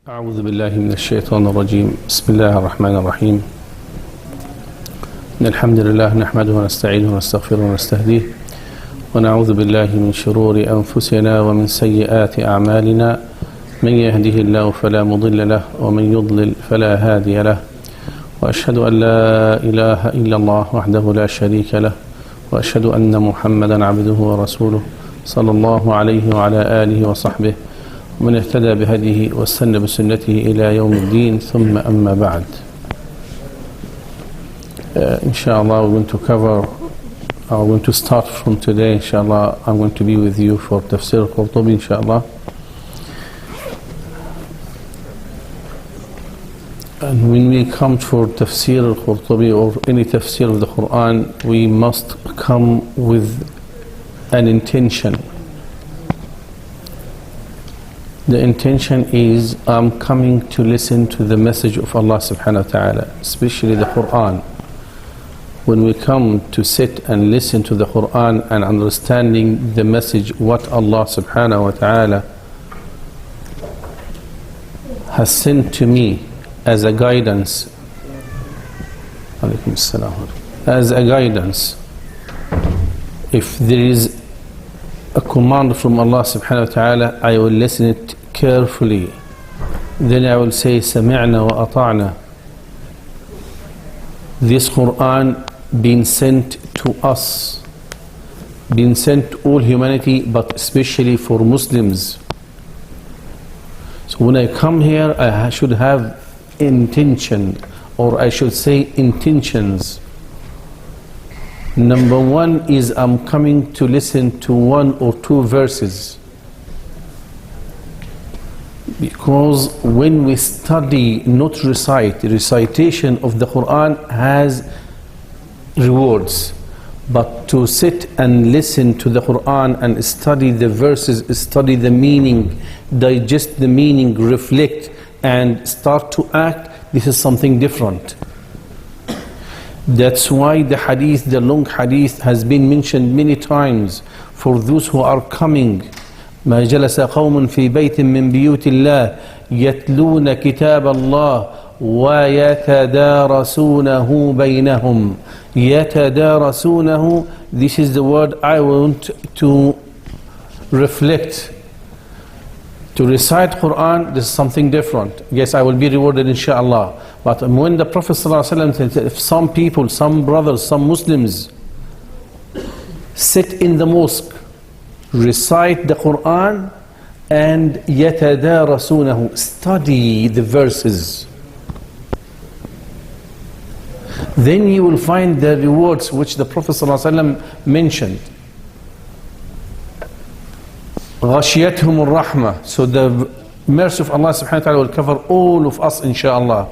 أعوذ بالله من الشيطان الرجيم. بسم الله الرحمن الرحيم. إن الحمد لله نحمده ونستعينه ونستغفره ونستهديه ونعوذ بالله من شرور أنفسنا ومن سيئات أعمالنا. من يهده الله فلا مضل له ومن يضلل فلا هادي له، وأشهد أن لا إله إلا الله وحده لا شريك له، وأشهد أن محمدا عبده ورسوله صلى الله عليه وعلى آله وصحبه ومن اهتدى بهديه واستنى بسنته إلى يوم الدين. ثم أما بعد. Inshallah, we're going to cover, we're going to start from today. Inshallah, I'm going to be with you for Tafseer al-Qurtubi, inshallah. And when we come for Tafseer al-Qurtubi or any Tafseer of the Qur'an, we must come with an intention. The intention is, I'm coming to listen to the message of Allah subhanahu wa ta'ala, especially the Qur'an. When we come to sit and listen to the Qur'an and understanding the message, what Allah subhanahu wa ta'ala has sent to me as a guidance, as a guidance, if there is a command from Allah subhanahu wa ta'ala, I will listen it carefully. Then I will say, Sami'na wa ata'na. This Qur'an being sent to us, being sent to all humanity, but especially for Muslims. So when I come here, I should have intention, or I should say intentions. Number one is, I'm coming to listen to one or two verses. Because when we study, not recite, recitation of the Qur'an has rewards. But to sit and listen to the Qur'an and study the verses, study the meaning, digest the meaning, reflect, and start to act, this is something different. That's why the hadith, the long hadith, has been mentioned many times for those who are coming. ما جلس قوم في بيت من بيوت الله يتلون كتاب الله ويتدارسونه بينهم. يتدارسونه, this is the word I want to reflect. To recite Qur'an, this is something different. Yes, I will be rewarded inshallah. But when the Prophet ﷺ said, if some people, some brothers, some Muslims sit in the mosque, recite the Qur'an, and يَتَدَارَسُونَهُ, study the verses, then you will find the rewards which the Prophet ﷺ mentioned. غَشِيَتْهُمُ الرَّحْمَةِ, so the mercy of Allah subhanahu wa ta'ala will cover all of us inshallah.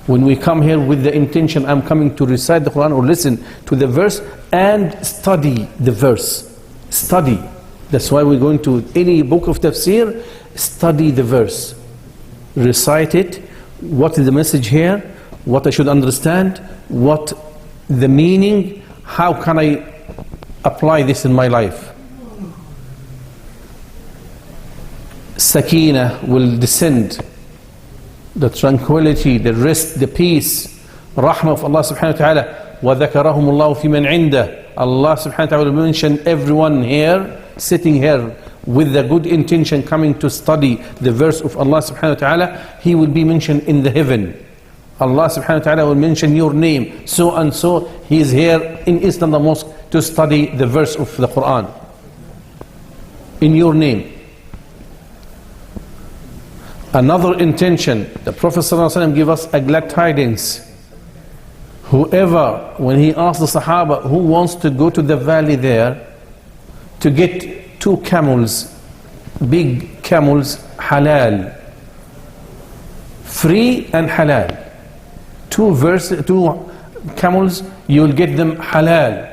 When we come here with the intention, I'm coming to recite the Quran or listen to the verse and study the verse. Study. That's why we're going to any book of tafsir, study the verse. Recite it. What is the message here? What I should understand? What the meaning? How can I apply this in my life? Sakina will descend. The tranquility, the rest, the peace, rahmah of Allah subhanahu wa ta'ala. وَذَكَرَهُمُ اللَّهُ فِي مَنْ عِنْدَهُ. Allah subhanahu wa ta'ala will mention everyone here, sitting here with the good intention, coming to study the verse of Allah subhanahu wa ta'ala. He will be mentioned in the heaven. Allah subhanahu wa ta'ala will mention your name, so and so. He is here in Islamic mosque to study the verse of the Quran. In your name. Another intention, the Prophet ﷺ gave us a glad tidings. Whoever, when he asked the Sahaba, who wants to go to the valley there to get 2 camels, big camels, halal, free and halal. 2 camels, you will get them halal.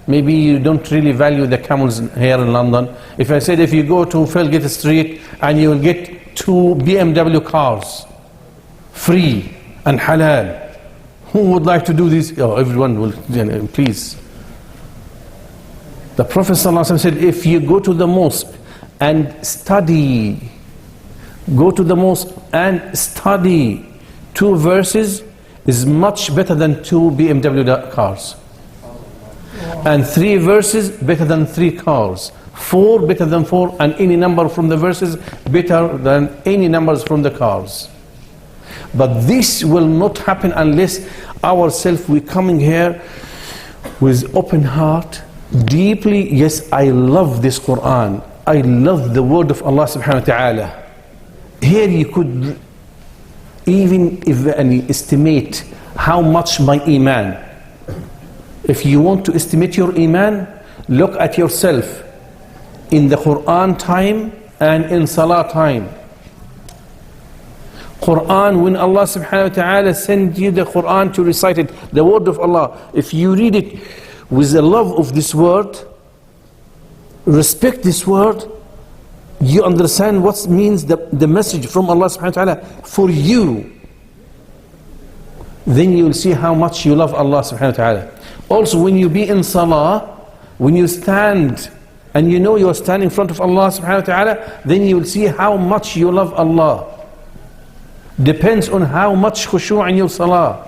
Maybe you don't really value the camels here in London. If I said, if you go to Felgate Street and you will get 2 BMW cars, free and halal. Who would like to do this? Oh, everyone will, please. The Prophet ﷺ said, if you go to the mosque and study Go to the mosque and study 2 verses is much better than 2 BMW cars. And 3 verses better than 3 cars. 4 better than 4, and any number from the verses better than any numbers from the cars. But this will not happen unless ourselves we coming here with open heart, deeply. Yes, I love this Qur'an. I love the word of Allah subhanahu wa ta'ala. Here you could even estimate how much my iman. If you want to estimate your iman, look at yourself in the Qur'an time and in Salah time. Qur'an, when Allah subhanahu wa ta'ala sent you the Qur'an to recite it, the word of Allah, if you read it with the love of this word, respect this word, you understand what means the message from Allah subhanahu wa ta'ala for you, then you will see how much you love Allah subhanahu wa ta'ala. Also, when you be in Salah, when you stand and you know you are standing in front of Allah subhanahu wa ta'ala, then you will see how much you love Allah. Depends on how much khushu' in your Salah,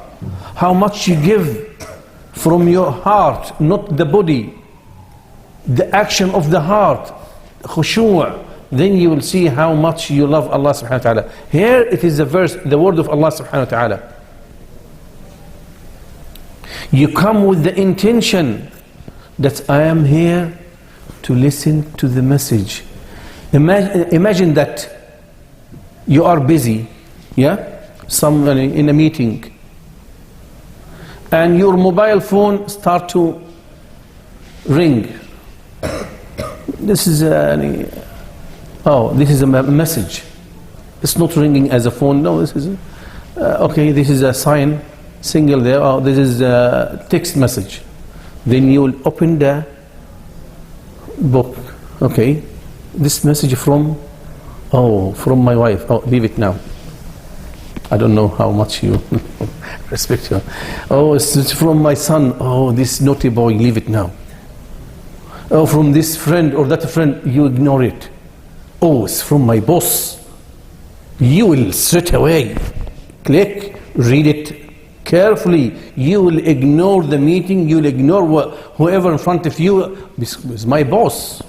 how much you give from your heart, not the body, the action of the heart, khushu'. Then you will see how much you love Allah subhanahu wa ta'ala. Here it is the verse, the word of Allah subhanahu wa ta'ala. You come with the intention that I am here to listen to the message. Imagine that you are busy, yeah, somebody in a meeting, and your mobile phone start to ring. This is this is a message. It's not ringing as a phone. No, this is okay. This is a sign, single there. Oh, this is a text message. Then you will open the book. Okay, this message from my wife. Oh, leave it now. I don't know how much you respect her. Oh, it's from my son. Oh, this naughty boy, leave it now. Oh, from this friend or that friend, you ignore it. Oh, it's from my boss. You will straight away click, read it carefully. You will ignore the meeting. You will ignore whoever in front of you. This is my boss.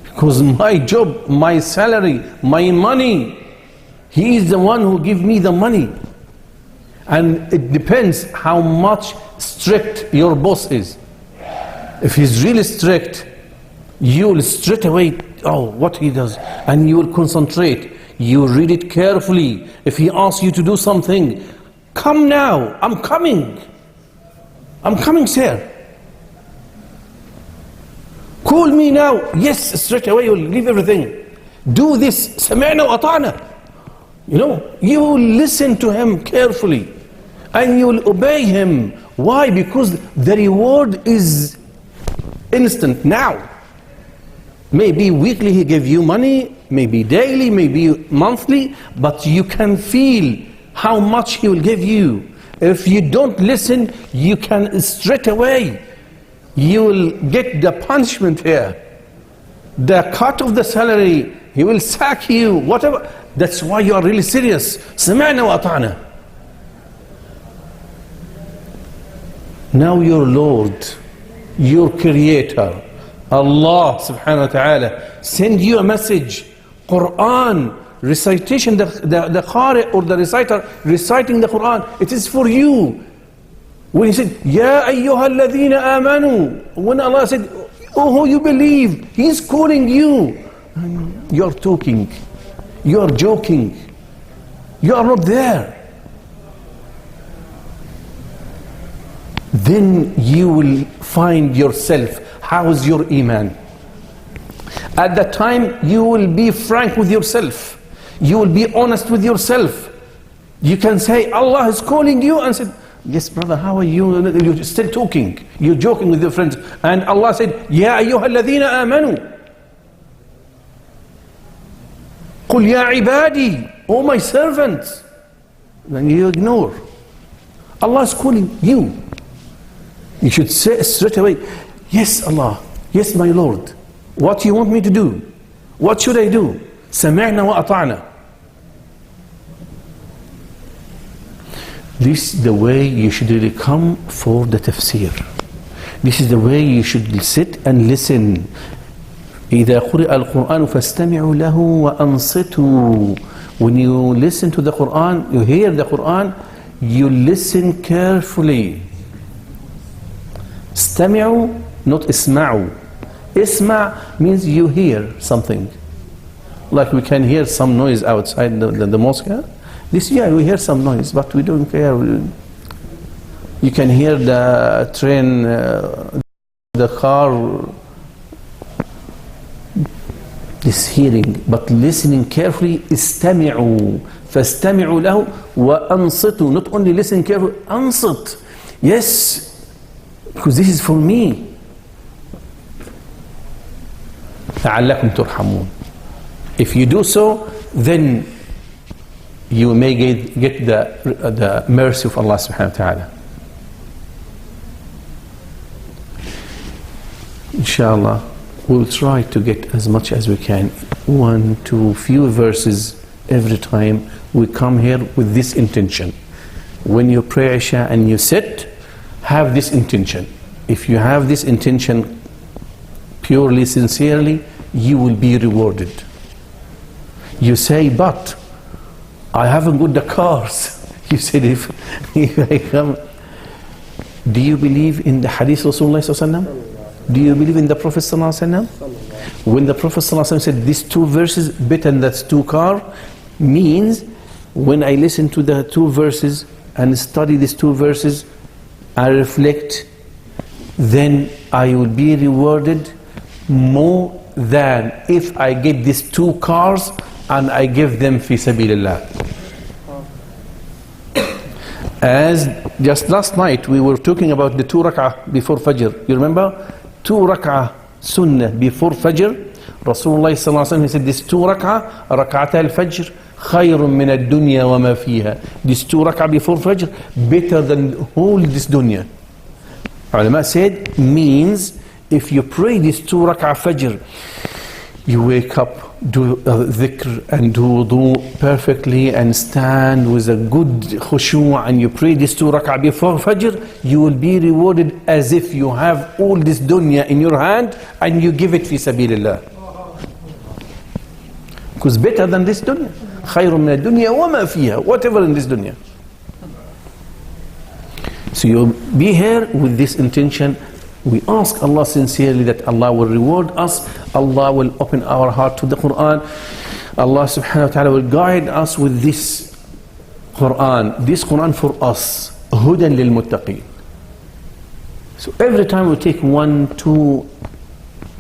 Because my job, my salary, my money, he is the one who gives me the money. And it depends how much strict your boss is. If he's really strict, you will straight away, what he does, and you will concentrate. You read it carefully. If he asks you to do something, come now, I'm coming, sir. Call me now. Yes, straight away you will leave everything. Do this. سمعنا وأطعنا. You will listen to him carefully and you will obey him. Why? Because the reward is instant now. Maybe weekly he gave you money, maybe daily, maybe monthly, but you can feel how much he will give you. If you don't listen, you can straight away, you will get the punishment here. The cut of the salary, he will sack you, whatever. That's why you are really serious. سمعنا وأطعنا. Now your Lord, your Creator, Allah subhanahu wa ta'ala, send you a message. Qur'an, recitation, the Qari or the reciter reciting the Qur'an, it is for you. When he said, Ya ayyuha alladhina amanu, when Allah said, oh, who you believe, He's calling you. You are talking, you are joking, you are not there. Then you will find yourself. How is your iman? At that time, you will be frank with yourself. You will be honest with yourself. You can say, Allah is calling you, and said, yes, brother, how are you? You're still talking. You're joking with your friends. And Allah said, Ya ayyuha alladhina amanu. Qul ya ibadi, oh my servants. Then you ignore. Allah is calling you. You should say straight away, yes, Allah, yes, my Lord. What you want me to do? What should I do? سمعنا وأطعنا. This is the way you should really come for the tafsir. This is the way you should sit and listen. إذا قرئ القرآن فاستمعوا له وأنصتوا. When you listen to the Qur'an, you hear the Qur'an, you listen carefully. استمعوا, not اسمعوا. Isma means you hear something. Like we can hear some noise outside the mosque. This year we hear some noise, but we don't care. You can hear the train, the car, this hearing, but listening carefully. استمعوا فاستمعوا له وأنصتوا. Not only listen carefully, أنصت. Yes, because this is for me. لعلكم ترحمون. If you do so, then you may get the mercy of Allah subhanahu wa ta'ala. Inshallah, we'll try to get as much as we can. 1, 2, few verses every time we come here with this intention. When you pray Isha and you sit, have this intention. If you have this intention purely, sincerely, you will be rewarded. You say, but I haven't got the cars. You said, if I come. Do you believe in the hadith of Rasulullah sallallahu alaihi wasallam? Do you believe in the Prophet sallallahu alaihi wasallam? When the Prophet sallallahu alaihi wasallam said these 2 verses, better than that's 2 cars, means when I listen to the 2 verses and study these 2 verses, I reflect, then I will be rewarded more than if I get these 2 cars and I give them fi sabilillah. As just last night we were talking about the 2 rak'ah before Fajr. You remember? 2 rak'ah sunnah before Fajr. Rasulullah sallallahu alaihi wasallam, he said this 2 rak'ah, rak'at al-Fajr, khayrun min ad-dunya wa ma fiha. This 2 rak'ah before Fajr, better than whole this dunya. Ulama said, means if you pray this 2 rak'ah Fajr, you wake up, do dhikr and do wudu perfectly and stand with a good khushu' and you pray this 2 rak'ah before Fajr, you will be rewarded as if you have all this dunya in your hand and you give it fi sabilillah. Because better than this dunya. Khayrun min ad-dunya wa ma fiha. Whatever in this dunya. So you'll be here with this intention. We ask Allah sincerely that Allah will reward us. Allah will open our heart to the Qur'an. Allah subhanahu wa ta'ala will guide us with this Qur'an. This Qur'an for us. Hudan lil muttaqeen. So every time we take 1, 2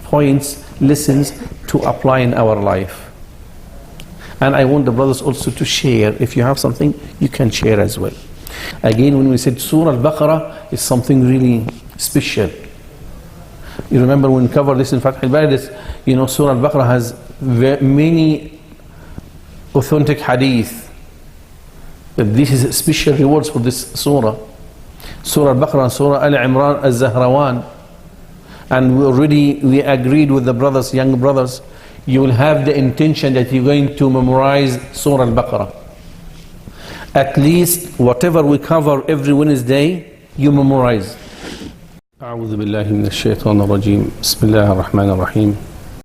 points, lessons to apply in our life. And I want the brothers also to share. If you have something, you can share as well. Again, when we said Surah Al-Baqarah is something really special. You remember when we covered this in Fath al-Bari, you know, Surah Al-Baqarah has many authentic hadith. That this is special rewards for this surah. Surah Al-Baqarah, Surah Al-Imran, Al-Zahrawan. And we agreed with the brothers, young brothers, you will have the intention that you're going to memorize Surah Al-Baqarah. At least whatever we cover every Wednesday, you memorize. أعوذ بالله من الشيطان الرجيم. بسم الله الرحمن الرحيم.